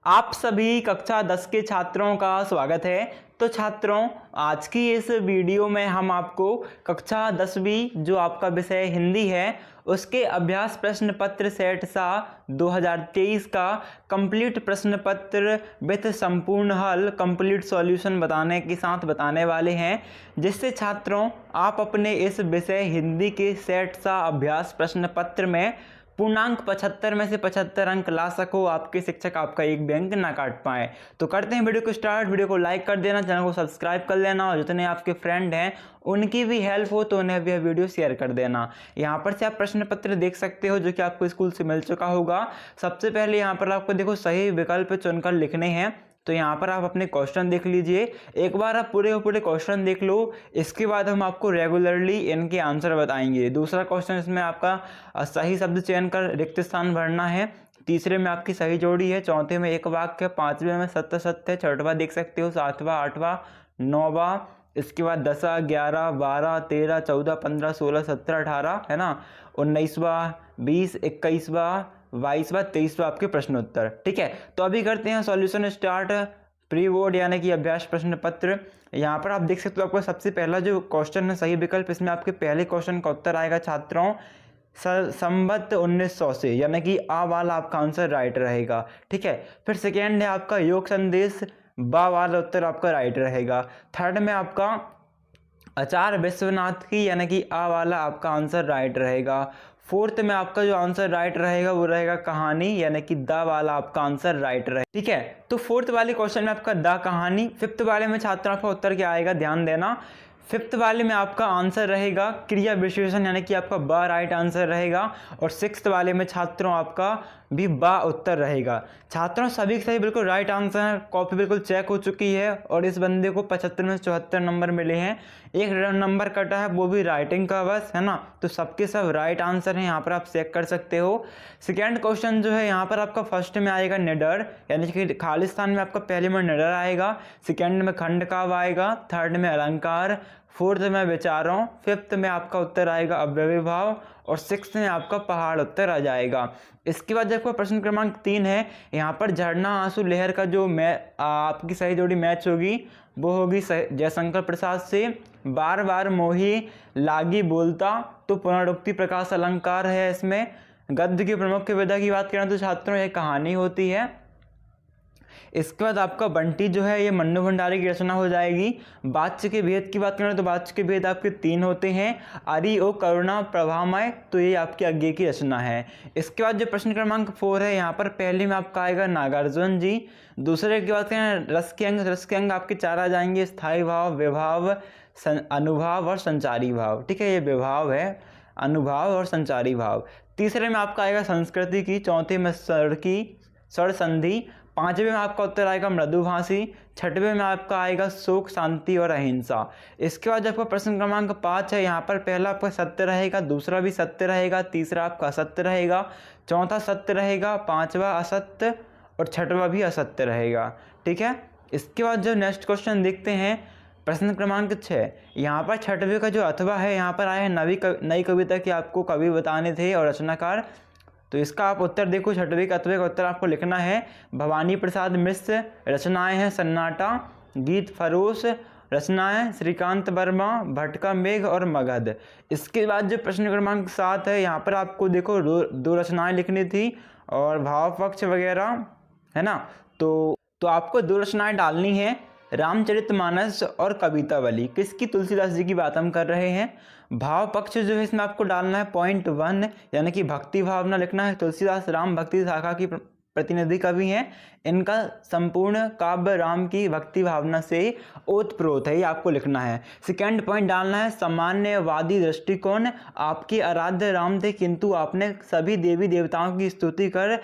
आप सभी कक्षा 10 के छात्रों का स्वागत है। तो छात्रों, आज की इस वीडियो में हम आपको कक्षा 10वीं जो आपका विषय हिंदी है उसके अभ्यास प्रश्न पत्र सेट सा 2023 का कंप्लीट प्रश्न पत्र विथ संपूर्ण हल कंप्लीट सॉल्यूशन बताने वाले हैं, जिससे छात्रों आप अपने इस विषय हिंदी के सेट सा अभ्यास प्रश्न पत्र में पूर्णांक 75 में से 75 अंक ला सको, आपके शिक्षक आपका एक भी अंक ना काट पाए। तो करते हैं वीडियो को स्टार्ट। वीडियो को लाइक कर देना, चैनल को सब्सक्राइब कर लेना और जितने आपके फ्रेंड हैं उनकी भी हेल्प हो तो उन्हें भी यह वीडियो शेयर कर देना। यहाँ पर से आप प्रश्न पत्र देख सकते हो जो कि आपको स्कूल से मिल चुका होगा। सबसे पहले यहाँ पर आपको देखो सही विकल्प चुनकर लिखने हैं। तो यहाँ पर आप अपने क्वेश्चन देख लीजिए, एक बार आप पूरे क्वेश्चन देख लो, इसके बाद हम आपको रेगुलरली इनके आंसर बताएंगे। दूसरा क्वेश्चन इसमें आपका सही शब्द चयन कर रिक्त स्थान भरना है। तीसरे में आपकी सही जोड़ी है। चौथे में एक वाक्य। पांचवें में सत्य सत्य। छठवां देख सकते हो, सातवां, आठवां, नौवां, इसके बाद 10, 11, 12, 13, 14, 15, 16, 17, 18 है ना, 19वां, 20, 21वां, 22वां, 23वां आपके प्रश्न उत्तर। ठीक है, तो अभी करते हैं सॉल्यूशन स्टार्ट। प्री बोर्ड यानी कि अभ्यास प्रश्न पत्र। यहाँ पर आप देख सकते हो आपका सबसे पहला जो क्वेश्चन है सही विकल्प, इसमें आपके पहले क्वेश्चन का उत्तर आएगा छात्रों संवत 1900 से, यानी कि आ वाला आपका आंसर राइट रहेगा। ठीक है, फिर सेकेंड है आपका योग संदेश, बा वाला उत्तर आपका राइट रहेगा। थर्ड में आपका आचार्य विश्वनाथ की, यानी कि आ वाला आपका आंसर राइट रहेगा। फोर्थ में आपका जो आंसर राइट रहेगा वो रहेगा कहानी, यानी कि द वाला आपका आंसर राइट रहेगा। ठीक है, तो फोर्थ वाले क्वेश्चन में आपका द कहानी। फिफ्थ वाले में छात्रों आपका उत्तर क्या आएगा, ध्यान देना। फिफ्थ वाले में आपका आंसर रहेगा क्रिया विशेषण, यानी कि आपका ब राइट आंसर रहेगा। और सिक्स्थ वाले में छात्रों आपका भी बा उत्तर रहेगा। छात्रों सभी सही बिल्कुल राइट आंसर है, कॉपी बिल्कुल चेक हो चुकी है और इस बंदे को 75 में 74 नंबर मिले हैं। एक नंबर कटा है वो भी राइटिंग का, बस है ना। तो सबके सब राइट आंसर हैं, यहाँ पर आप चेक कर सकते हो। सेकेंड क्वेश्चन जो है यहाँ पर आपका फर्स्ट में आएगा निडर, यानी कि खालिस्तान में आपका पहले में निडर आएगा। सेकेंड में खंड काव्य आएगा। थर्ड में अलंकार। फोर्थ में विचारों। फिफ्थ में आपका उत्तर आएगा अव्ययी भाव और सिक्स्थ में आपका पहाड़ उत्तर आ जाएगा। इसके बाद जब प्रश्न क्रमांक 3 है, यहाँ पर झरना आंसू लहर का जो आपकी सही जोड़ी मैच होगी वो होगी जयशंकर प्रसाद से। बार बार मोही लागी बोलता, तो पुनरुक्ति प्रकाश अलंकार है इसमें। गद्य की प्रमुख विधा की बात करें तो छात्रों ये कहानी होती है। इसके बाद आपका बंटी जो है ये मन्नू भंडारी की रचना हो जाएगी। वाच्य के भेद की बात करें तो वाच्य के भेद आपके 3 होते हैं, अरि ओ करुणा प्रभामय, तो ये आपकी आगे की रचना है। इसके बाद जो प्रश्न क्रमांक 4 है, यहाँ पर पहले में आपका आएगा नागार्जुन जी। दूसरे की बात करें रस के अंग आपके 4 आ जाएंगे, स्थायी भाव, विभाव, अनुभाव और संचारी भाव। ठीक है, ये विभाव है, अनुभाव और संचारी भाव। तीसरे में आपका आएगा संस्कृति की। चौथे में स्वर संधि। पांचवें में आपका उत्तर आएगा मृदुभाषी। छठवें में आपका आएगा शोक, शांति और अहिंसा। इसके बाद आपका प्रश्न क्रमांक 5 है, यहाँ पर पहला आपका सत्य रहेगा, दूसरा भी सत्य रहेगा, तीसरा आपका असत्य रहेगा, चौथा सत्य रहेगा, पांचवा असत्य और छठवां भी असत्य रहेगा। ठीक है, इसके बाद जो नेक्स्ट क्वेश्चन देखते हैं प्रश्न क्रमांक 6, यहाँ पर छठवें का जो अथवा है, यहाँ पर आया है नई कविता के आपको कवि बताने थे और रचनाकार। तो इसका आप उत्तर देखो, छठवें का अथवे का उत्तर आपको लिखना है भवानी प्रसाद मिश्र। रचनाएं हैं सन्नाटा, गीत फरोश, रचनाएं श्रीकांत वर्मा, भटका मेघ और मगध। इसके बाद जो प्रश्न क्रमांक 7 है, यहाँ पर आपको देखो दो रचनाएं लिखनी थी और भाव पक्ष वगैरह है ना। तो आपको 2 रचनाएं डालनी है, रामचरितमानस और कवितावली। किसकी, तुलसीदास जी की बात हम कर रहे हैं। भाव पक्ष जो है इसमें आपको डालना है पॉइंट 1, यानी कि भक्ति भावना लिखना है। तुलसीदास राम भक्ति शाखा की प्रतिनिधि कवि हैं, इनका संपूर्ण काव्य राम की भक्ति भावना से ओतप्रोत है, ये आपको लिखना है। सेकेंड पॉइंट डालना है सामान्यवादी दृष्टिकोण। आपके आराध्य राम थे किंतु आपने सभी देवी देवताओं की स्तुति कर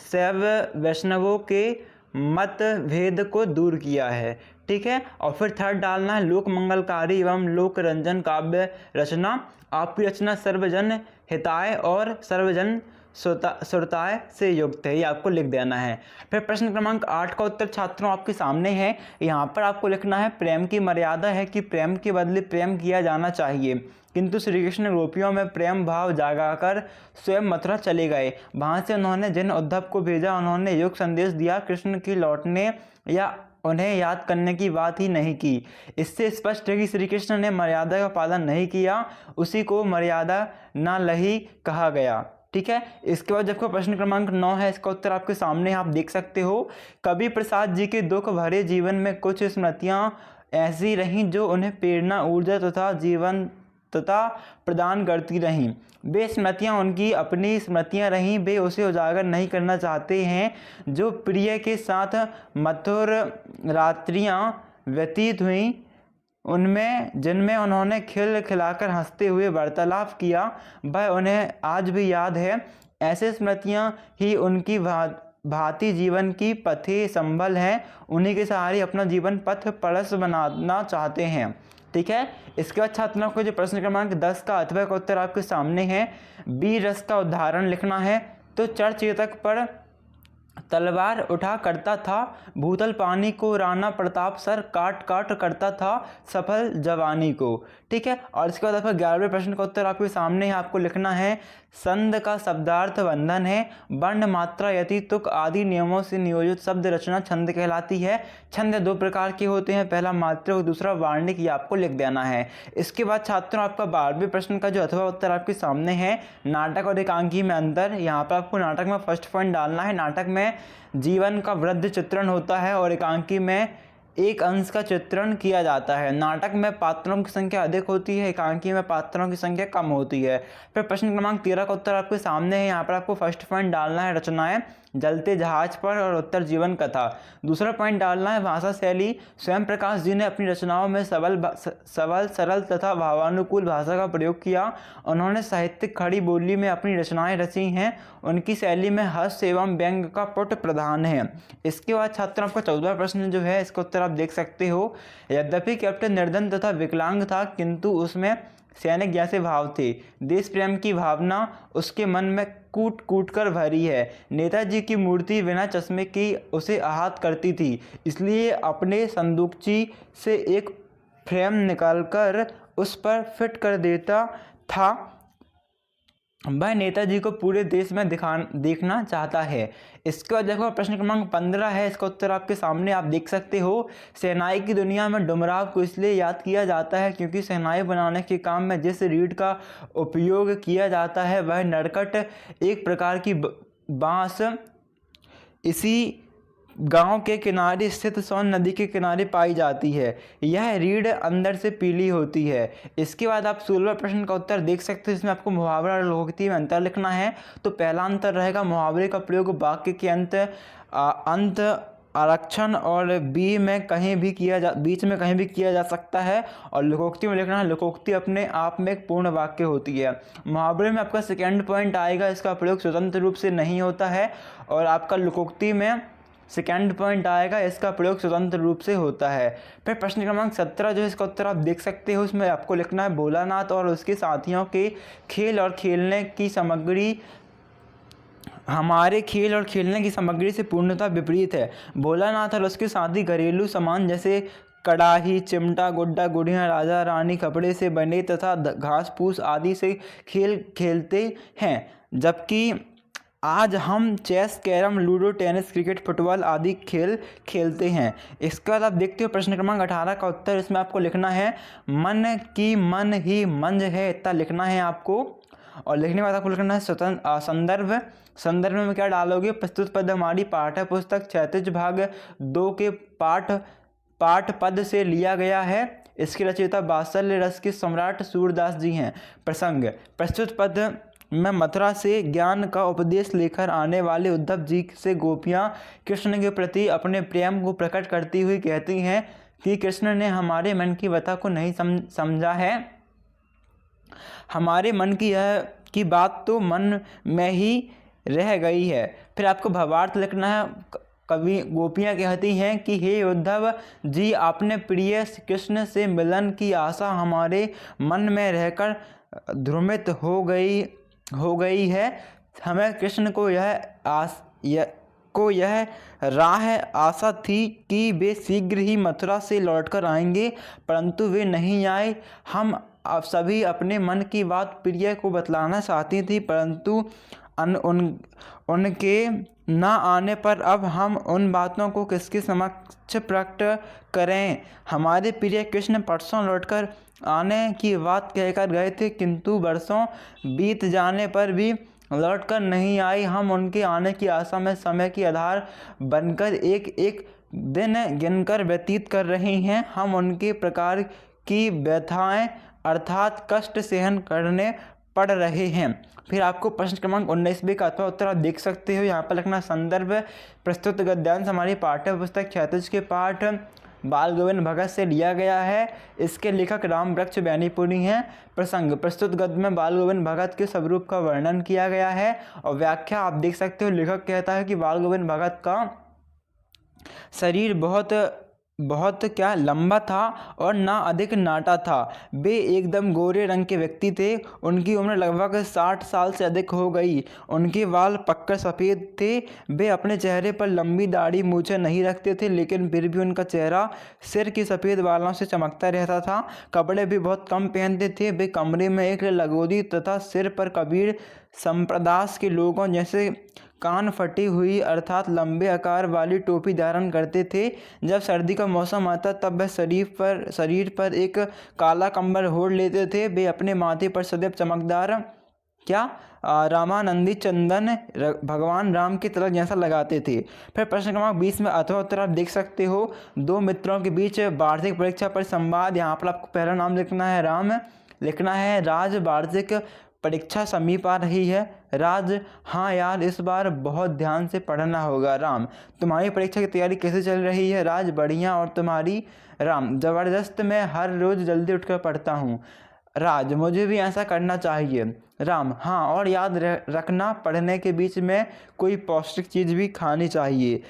शैव वैष्णवों के मत भेद को दूर किया है। ठीक है, और फिर थर्ड डालना है लोक मंगलकारी एवं लोक रंजन काव्य रचना। आपकी रचना सर्वजन हिताय और सर्वजन श्रोताएं से युक्त है, ये आपको लिख देना है। फिर प्रश्न क्रमांक 8 का उत्तर छात्रों आपके सामने है। यहाँ पर आपको लिखना है प्रेम की मर्यादा है कि प्रेम के बदले प्रेम किया जाना चाहिए, किंतु श्री कृष्ण गोपियों में प्रेम भाव जागाकर स्वयं मथुरा चले गए। वहाँ से उन्होंने जिन उद्धव को भेजा उन्होंने युग संदेश दिया, कृष्ण की लौटने या उन्हें याद करने की बात ही नहीं की। इससे स्पष्ट है कि श्री कृष्ण ने मर्यादा का पालन नहीं किया, उसी को मर्यादा न लही कहा गया। ठीक है। इसके बाद जबकि प्रश्न क्रमांक 9 है, इसका उत्तर आपके सामने आप देख सकते हो। कवि प्रसाद जी के दुख भरे जीवन में कुछ स्मृतियां ऐसी रहीं जो उन्हें प्रेरणा, ऊर्जा तथा जीवन तथा प्रदान करती रहीं। वे स्मृतियाँ उनकी अपनी स्मृतियाँ रहीं, वे उसे उजागर नहीं करना चाहते हैं जो प्रिय के साथ मधुर रात्रियाँ व्यतीत हुईं, उनमें जिनमें उन्होंने खिल खिलाकर हंसते हुए वार्तालाप किया, वह उन्हें आज भी याद है। ऐसे स्मृतियाँ ही उनकी भांति जीवन की पथे संबल हैं, उन्हीं के सहारे अपना जीवन पथ परस बनाना चाहते हैं। ठीक है। इसके बाद छात्रों को जो प्रश्न क्रमांक 10 का अथवा का उत्तर आपके सामने है। वीर रस का उदाहरण लिखना है। तो चरचेतक पर तलवार उठा करता था, भूतल पानी को राणा प्रताप सर काट काट करता था सफल जवानी को। ठीक है। और इसके बाद आपका 11वें प्रश्न का उत्तर आपके सामने है, आपको लिखना है संध का शब्दार्थ बंधन है, वर्ण मात्रा यति तुक आदि नियमों से नियोजित शब्द रचना छंद कहलाती है। छंद 2 प्रकार के होते हैं, पहला मात्रा और दूसरा वार्णिक, ये आपको लिख देना है। इसके बाद छात्रों आपका 12वें प्रश्न का जो अथवा उत्तर आपके सामने है, नाटक और एकांकी में अंतर। यहाँ पर आपको नाटक में फर्स्ट पॉइंट डालना है। नाटक में जीवन का वृद्ध चित्रण होता है और एकांकी में एक अंश का चित्रण किया जाता है। नाटक में पात्रों की संख्या अधिक होती है, एकांकी में पात्रों की संख्या कम होती है। फिर प्रश्न क्रमांक 13 का उत्तर आपके सामने है। यहाँ पर आपको फर्स्ट पॉइंट डालना है रचनाएं जलते जहाज पर और उत्तर जीवन कथा। दूसरा पॉइंट डालना है भाषा शैली। स्वयं प्रकाश जी ने अपनी रचनाओं में सबल सरल तथा भावानुकूल भाषा का प्रयोग किया। उन्होंने साहित्यिक खड़ी बोली में अपनी रचनाएं रची हैं। उनकी शैली में हास्य एवं व्यंग का पुट प्रधान है। इसके बाद छात्रों आपका 14वां प्रश्न जो है, इसका उत्तर आप देख सकते हो। यद्यपि कैप्टन निर्धन तथा विकलांग था, किंतु उसमें सैनिक जैसे भाव थे। देश प्रेम की भावना उसके मन में कूट कूट कर भरी है। नेताजी की मूर्ति बिना चश्मे की उसे आहत करती थी, इसलिए अपने संदूकची से एक फ्रेम निकालकर उस पर फिट कर देता था। वह नेताजी को पूरे देश में देखना चाहता है। इसके बाद देखो प्रश्न क्रमांक 15 है, इसका उत्तर आपके सामने आप देख सकते हो। शहनाई की दुनिया में डुमराव को इसलिए याद किया जाता है क्योंकि शहनाई बनाने के काम में जिस रीढ़ का उपयोग किया जाता है वह नरकट एक प्रकार की बांस इसी गांव के किनारे स्थित सोन नदी के किनारे पाई जाती है। यह रीढ़ अंदर से पीली होती है। इसके बाद आप 16वें प्रश्न का उत्तर देख सकते हो। इसमें आपको मुहावरा और लोकोक्ति में अंतर लिखना है। तो पहला अंतर रहेगा मुहावरे का प्रयोग वाक्य के अंत आरक्षण और बीच में कहीं भी किया जा सकता है। और लोकोक्ति में लिखना है लोकोक्ति अपने आप में एक पूर्ण वाक्य होती है। मुहावरे में आपका सेकेंड पॉइंट आएगा, इसका प्रयोग स्वतंत्र रूप से नहीं होता है। और आपका लोकोक्ति में सेकेंड पॉइंट आएगा, इसका प्रयोग स्वतंत्र रूप से होता है। फिर प्रश्न क्रमांक 17 जो है, इसका उत्तर आप देख सकते हो। इसमें आपको लिखना है भोलानाथ और उसके साथियों के खेल और खेलने की सामग्री हमारे खेल और खेलने की सामग्री से पूर्णतः विपरीत है। भोलानाथ और उसके साथी घरेलू सामान जैसे कड़ाही, चिमटा, गुड्डा गुड़िया, राजा रानी कपड़े से बने तथा घास फूस आदि से खेल खेलते हैं, जबकि आज हम chess, carrom, ludo, tennis, cricket, football आदि खेल खेलते हैं। इसके बाद आप देखते हो प्रश्न क्रमांक 18 का उत्तर। इसमें आपको लिखना है मन की मन ही मंज है, इतना लिखना है आपको। और लिखने के बाद आपको लिखना है संदर्भ में क्या डालोगे? प्रस्तुत पद हमारी पाठ्य पुस्तक क्षैतिज भाग 2 के पाठ पद से लिया गया है। इसके रचयिता वात्सल्य रस के सम्राट सूरदास जी हैं। प्रसंग: प्रस्तुत पद में मथुरा से ज्ञान का उपदेश लेकर आने वाले उद्धव जी से गोपियाँ कृष्ण के प्रति अपने प्रेम को प्रकट करती हुई कहती हैं कि कृष्ण ने हमारे मन की व्यथा को नहीं समझा है। हमारे मन की बात तो मन में ही रह गई है। फिर आपको भावार्थ लिखना है। कवि गोपियाँ कहती हैं कि हे उद्धव जी, आपने प्रिय कृष्ण से मिलन की आशा हमारे मन में रहकर ध्रुमित हो गई है। हमें कृष्ण को यह राह आशा थी कि वे शीघ्र ही मथुरा से लौटकर आएंगे, परंतु वे नहीं आए। हम अब सभी अपने मन की बात प्रिय को बतलाना चाहती थी, परंतु उनके न आने पर अब हम उन बातों को किसके समक्ष प्रकट करें। हमारे प्रिय कृष्ण परसों लौटकर आने की बात कहकर गए थे, किंतु वर्षों बीत जाने पर भी लौटकर नहीं आई। हम उनके आने की आशा में समय की आधार बनकर एक एक दिन गिनकर व्यतीत कर रहे हैं। हम उनके प्रकार की व्यथाएं अर्थात कष्ट सहन करने पड़ रहे हैं। फिर आपको प्रश्न क्रमांक 19 का अथवा उत्तर आप देख सकते हो। यहाँ पर लिखना संदर्भ प्रस्तुत गद्यांश हमारी पाठ्य पुस्तक 36 के पाठ बाल गोविंद भगत से लिया गया है। इसके लेखक राम वृक्ष बैनीपुरी हैं। प्रसंग प्रस्तुत गद्य में बाल गोविंद भगत के स्वरूप का वर्णन किया गया है। और व्याख्या आप देख सकते हो, लेखक कहता है कि बाल गोविंद भगत का शरीर बहुत क्या लंबा था और ना अधिक नाटा था। वे एकदम गोरे रंग के व्यक्ति थे। उनकी उम्र लगभग 60 साल से अधिक हो गई। उनके बाल पक्का सफ़ेद थे। वे अपने चेहरे पर लंबी दाढ़ी मूछें नहीं रखते थे, लेकिन फिर भी उनका चेहरा सिर के सफ़ेद बालों से चमकता रहता था। कपड़े भी बहुत कम पहनते थे। वे कमरे में एक लगोदी तथा सिर पर कबीर संप्रदाय के लोगों जैसे कान फटी हुई अर्थात लंबे आकार वाली टोपी धारण करते थे। जब सर्दी का मौसम आता तब वह शरीर पर एक काला कंबल ओढ़ लेते थे। वे अपने माथे पर सदैव चमकदार रामानंदी चंदन भगवान राम की तिलक जैसा लगाते थे। फिर प्रश्न क्रमांक 20 में अथवा उत्तर आप देख सकते हो। दो मित्रों के बीच वार्षिक परीक्षा पर संवाद। यहाँ पर आपको पहला नाम लिखना है राम, लिखना है राज। वार्षिक परीक्षा समीप आ रही है। राज, हाँ यार इस बार बहुत ध्यान से पढ़ना होगा। राम, तुम्हारी परीक्षा की तैयारी कैसे चल रही है? राज, बढ़िया। और तुम्हारी? राम, ज़बरदस्त, मैं हर रोज़ जल्दी उठकर पढ़ता हूँ। राज, मुझे भी ऐसा करना चाहिए। राम, हाँ, और याद रखना पढ़ने के बीच में कोई पौष्टिक चीज़ भी खानी चाहिए।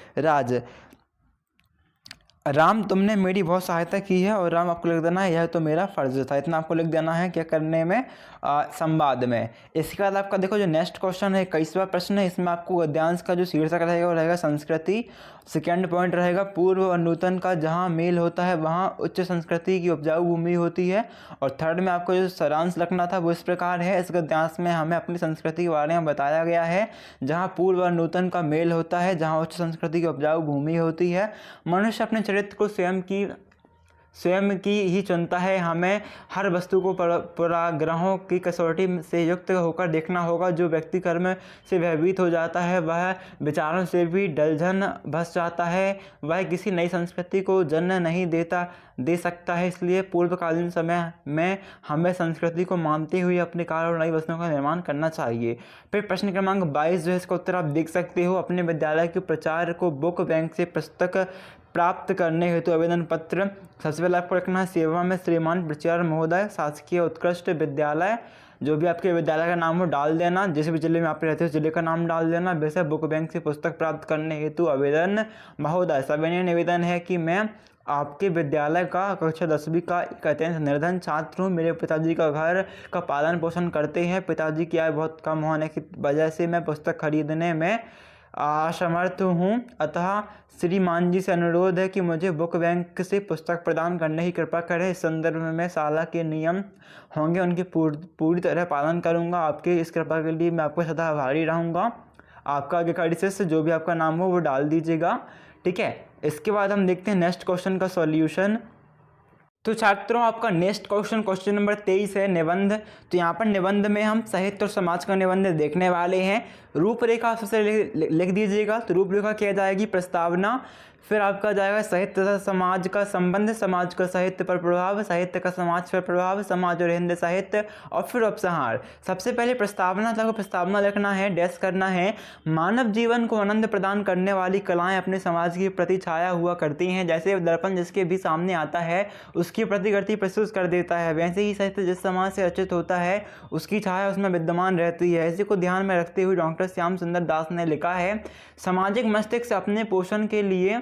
राम, तुमने मेरी बहुत सहायता की है। और राम, आपको लिख देना है यह तो मेरा फ़र्ज था। इतना आपको लिख देना है क्या करने में, संवाद में। इसके बाद आपका देखो जो नेक्स्ट क्वेश्चन है 21वां प्रश्न है। इसमें आपको गद्यांश का जो शीर्षक रहेगा वो रहेगा संस्कृति। सेकेंड पॉइंट रहेगा पूर्व और नूतन का जहाँ मेल होता है वहाँ उच्च संस्कृति की उपजाऊ भूमि होती है। और थर्ड में आपको जो सारांश लिखना था वो इस प्रकार है। इस गद्यांश में हमें अपनी संस्कृति के बारे में बताया गया है। जहाँ पूर्व और नूतन का मेल होता है, जहाँ उच्च संस्कृति की उपजाऊ भूमि होती है। मनुष्य अपने चरित्र को स्वयं की ही चुनता है। हमें हर वस्तु को पूर्वाग्रहों की कसौटी से युक्त होकर देखना होगा। जो व्यक्ति कर्म से भयभीत हो जाता है वह विचारों से भी डलझन बस जाता है। वह किसी नई संस्कृति को जन्म नहीं दे सकता है। इसलिए पूर्वकालीन समय में हमें संस्कृति को मानते हुए अपने कार्य और नई वस्तुओं का निर्माण करना चाहिए। फिर प्रश्न क्रमांक 22 जो है इसका उत्तर आप देख सकते हो। अपने विद्यालय के प्रचार को बुक बैंक से पुस्तक प्राप्त करने हेतु आवेदन पत्र। सबसे पहले आपको रखना है सेवा में श्रीमान प्राचार्य महोदय शासकीय उत्कृष्ट विद्यालय। जो भी आपके विद्यालय का नाम हो डाल देना। जिस भी जिले में आप रहते हो जिले का नाम डाल देना। वैसे बुक बैंक से पुस्तक प्राप्त करने हेतु आवेदन महोदय। सविनय निवेदन है कि मैं आपके विद्यालय का कक्षा 10वीं का एक अत्यंत निर्धन छात्र हूँ। मेरे पिताजी का घर का पालन पोषण करते हैं। पिताजी की आय बहुत कम होने की वजह से मैं पुस्तक खरीदने में असमर्थ हूँ। अतः श्रीमान जी से अनुरोध है कि मुझे बुक बैंक से पुस्तक प्रदान करने की कृपा करें। इस संदर्भ में शाला के नियम होंगे उनकी पूरी तरह पालन करूँगा। आपके इस कृपा के लिए मैं आपको सदा आभारी रहूँगा। आपका आज्ञाकारी शिष्य जो भी आपका नाम हो वो डाल दीजिएगा, ठीक है। इसके बाद हम देखते हैं नेक्स्ट क्वेश्चन का सॉल्यूशन। तो छात्रों आपका नेक्स्ट क्वेश्चन नंबर 23 है निबंध। तो यहाँ पर निबंध में हम साहित्य और समाज का निबंध देखने वाले हैं। रूपरेखा सबसे लिख दीजिएगा। तो रूपरेखा क्या जाएगी? प्रस्तावना, फिर आपका जाएगा साहित्य तथा समाज का संबंध, समाज का साहित्य पर प्रभाव, साहित्य का समाज पर प्रभाव, समाज और हिंदी साहित्य, और फिर उपसंहार। सबसे पहले प्रस्तावना था, प्रस्तावना लिखना है, डैश करना है। मानव जीवन को आनंद प्रदान करने वाली कलाएं अपने समाज के प्रति छाया हुआ करती हैं। जैसे दर्पण जिसके भी सामने आता है उसकी प्रतिकृति प्रस्तुत कर देता है, वैसे ही साहित्य जिस समाज से रचित होता है उसकी छाया उसमें विद्यमान रहती है। इसी को ध्यान में रखते हुए डॉक्टर श्याम सुंदर दास ने लिखा है, सामाजिक मस्तिष्क से अपने पोषण के लिए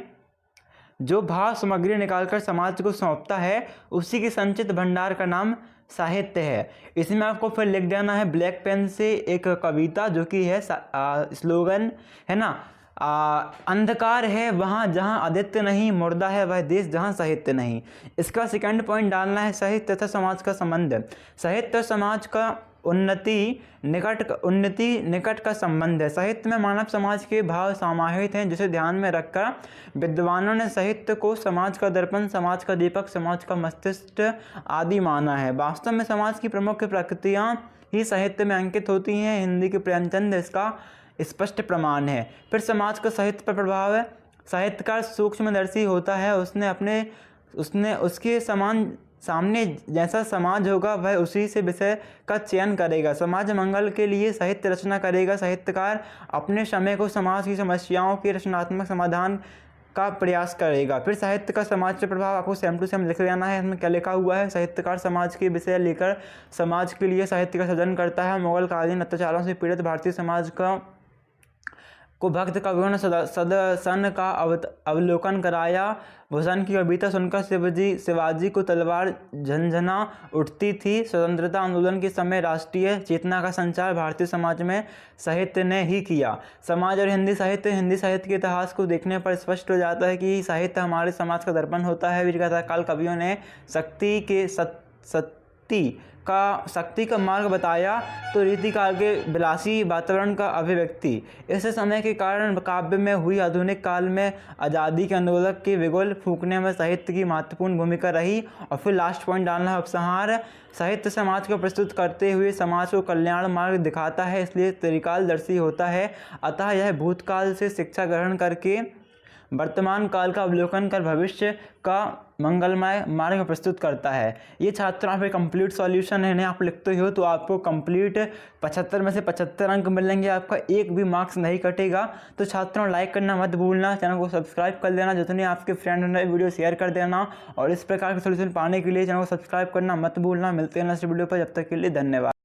जो भाव सामग्री निकालकर समाज को सौंपता है उसी के संचित भंडार का नाम साहित्य है। इसमें आपको फिर लिख देना है ब्लैक पेन से एक कविता जो कि है स्लोगन है ना, अंधकार है वहाँ जहाँ आदित्य नहीं, मुर्दा है वह देश जहाँ साहित्य नहीं। इसका सेकंड पॉइंट डालना है साहित्य तथा समाज का संबंध। साहित्य और समाज का उन्नति निकट का संबंध है। साहित्य में मानव समाज के भाव समाहित हैं, जिसे ध्यान में रखकर विद्वानों ने साहित्य को समाज का दर्पण, समाज का दीपक, समाज का मस्तिष्क आदि माना है। वास्तव में समाज की प्रमुख प्रकृतियाँ ही साहित्य में अंकित होती हैं। हिंदी के प्रेमचंद इसका स्पष्ट प्रमाण है। फिर समाज का साहित्य पर प्रभाव है। साहित्यकार सूक्ष्मदर्शी होता है, उसने उसके सामने जैसा समाज होगा वह उसी से विषय का चयन करेगा। समाज मंगल के लिए साहित्य रचना करेगा। साहित्यकार अपने समय को समाज की समस्याओं के रचनात्मक समाधान का प्रयास करेगा। फिर साहित्य का समाज पर प्रभाव आपको सेम टू सेम लिख लेना है। इसमें क्या लिखा हुआ है, साहित्यकार समाज के विषय लेकर समाज के लिए साहित्य का सृजन करता है। मुगल कालीन अत्याचारों से पीड़ित भारतीय समाज को भक्त कवियों ने सदसन का अवलोकन कराया। भूषण की कविता सुनकर शिवाजी को तलवार झंझना उठती थी। स्वतंत्रता आंदोलन के समय राष्ट्रीय चेतना का संचार भारतीय समाज में साहित्य ने ही किया। समाज और हिंदी साहित्य के इतिहास को देखने पर स्पष्ट हो जाता है कि साहित्य हमारे समाज का दर्पण होता है। वीरगाथा काल कवियों ने शक्ति का मार्ग बताया तो रीतिकाल के विलासी वातावरण का अभिव्यक्ति। इस समय के कारण काव्य में हुई आधुनिक काल में आज़ादी के आंदोलक के बिगुल फूंकने में साहित्य की महत्वपूर्ण भूमिका रही। और फिर लास्ट पॉइंट डालना है उपसंहार। साहित्य समाज को प्रस्तुत करते हुए समाज को कल्याण मार्ग दिखाता है, इसलिए त्रिकालदर्शी होता है। अतः यह भूतकाल से शिक्षा ग्रहण करके वर्तमान काल का अवलोकन कर भविष्य का मंगलमय मार्ग प्रस्तुत करता है। ये छात्रों पे कंप्लीट सॉल्यूशन है, इन्हें आप लिखते हो तो आपको कंप्लीट 75 में से 75 अंक मिलेंगे, आपका एक भी मार्क्स नहीं कटेगा। तो छात्रों लाइक करना मत भूलना, चैनल को सब्सक्राइब कर देना, जितने आपके फ्रेंड हैं वीडियो शेयर कर देना, और इस प्रकार के सॉल्यूशन पाने के लिए चैनल को सब्सक्राइब करना मत भूलना। मिलते हैं नेक्स्ट वीडियो पर, जब तक के लिए धन्यवाद।